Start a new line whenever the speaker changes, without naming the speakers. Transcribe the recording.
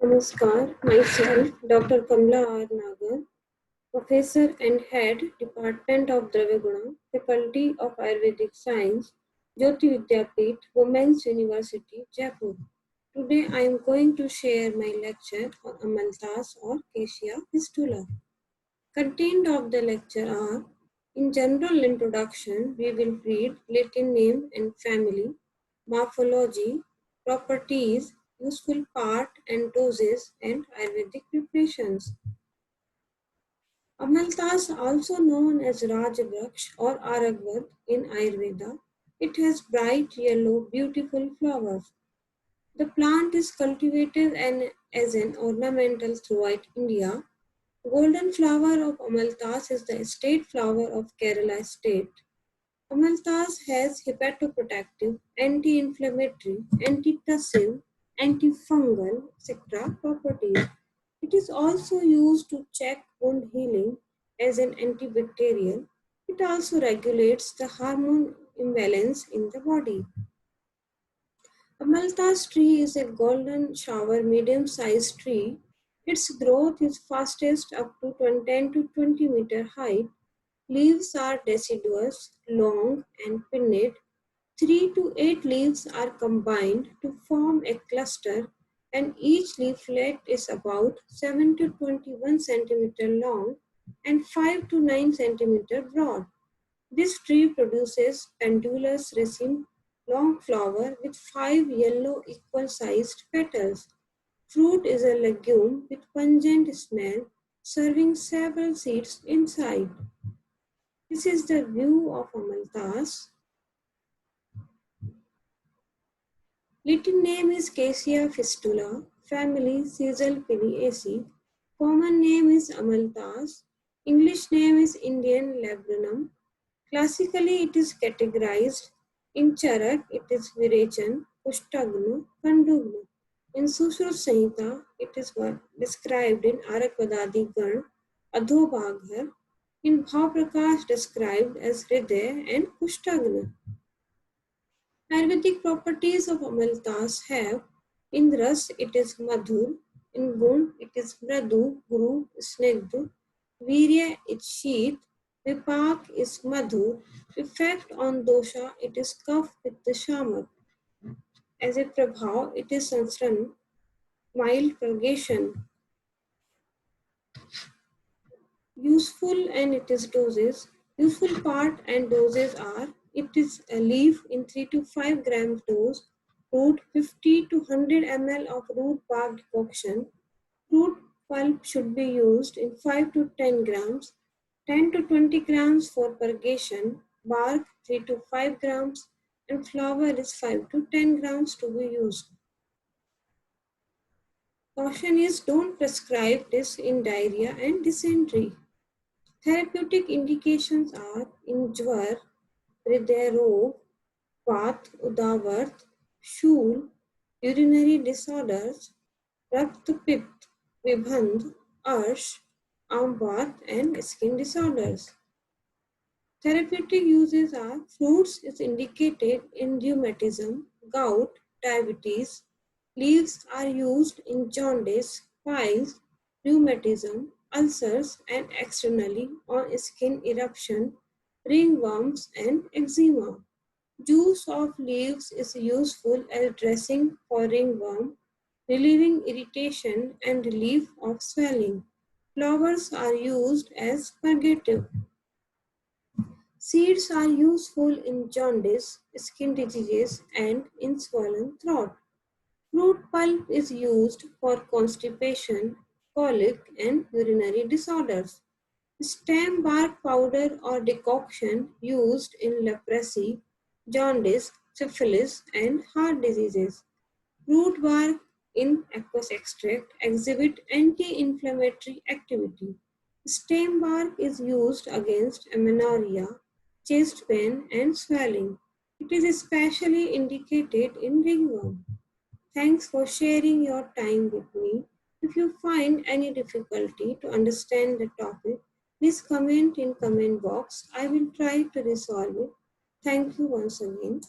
Namaskar, myself Dr. Kamla R. Nagar, Professor and Head, Department of Dravaguna, Faculty of Ayurvedic Science, Jyoti Vidyapeeth, Women's University, Jaipur. Today I am going to share my lecture on Amaltas or Cassia fistula. Content of the lecture are: in general introduction, we will read Latin name and family, morphology, properties, useful part and doses, and Ayurvedic preparations. Amaltas, also known as Rajavraksh or Aragvad in Ayurveda, it has bright yellow, beautiful flowers. The plant is cultivated as an ornamental throughout India. Golden flower of Amaltas is the state flower of Kerala state. Amaltas has hepatoprotective, anti-inflammatory, antitussive, antifungal, etc. properties. It is also used to check wound healing as an antibacterial. It also regulates the hormone imbalance in the body. Amaltas tree is a golden shower medium-sized tree. Its growth is fastest up to 10 to 20 meter height. Leaves are deciduous, long and pinnate. 3 to 8 leaves are combined to form a cluster, and each leaflet is about 7 to 21 centimeter long and 5 to 9 centimeter broad. This tree produces pendulous raceme long flower with 5 yellow equal-sized petals. Fruit is a legume with pungent smell, serving several seeds inside. This is the view of Amaltas. Latin name is Cassia fistula, family Caesalpiniaceae. Common name is Amaltas. English name is Indian laburnum. Classically, it is categorized in Charak, it is Virachan, Kushtagnu, Kandugnu. In Sushruta Samhita, it is described in Arakvadadi Gan, Adhobhaghar. In Bhavprakash, described as Hridaya and Kushtagna. Ayurvedic properties of Amaltas have: in Ras it is Madhur, in Gun it is Mradu, Guru, Snegdhu, Virya is Sheet, Vipak is Madhur, effect on dosha it is Kaf with the Shamak. As a Prabhav it is Sansran, mild purgation. Useful and it is doses. Useful part and doses are: it is a leaf in 3 to 5 grams dose, root 50 to 100 ml of root bark decoction, root pulp should be used in 5 to 10 grams, 10 to 20 grams for purgation, bark 3 to 5 grams, and flower is 5 to 10 grams to be used. Caution is: don't prescribe this in diarrhea and dysentery. Therapeutic indications are: in Jwar, Hridaya Rog, Vat, Udavarth, Shul, urinary disorders, Rakt Pitt, Vibhandh, Arsh, Amvat, and skin disorders. Therapeutic uses are: fruits is indicated in rheumatism, gout, diabetes. Leaves are used in jaundice, piles, rheumatism, ulcers, and externally on skin eruption, ringworms, and eczema. Juice of leaves is useful as dressing for ringworm, relieving irritation and relief of swelling. Flowers are used as purgative. Seeds are useful in jaundice, skin diseases, and in swollen throat. Fruit pulp is used for constipation, colic, and urinary disorders. Stem bark powder or decoction used in leprosy, jaundice, syphilis, and heart diseases. Root bark in aqueous extract exhibit anti-inflammatory activity. Stem bark is used against amenorrhea, chest pain, and swelling. It is especially indicated in ringworm. Thanks for sharing your time with me. If you find any difficulty to understand the topic, please comment in comment box. I will try to resolve it. Thank you once again.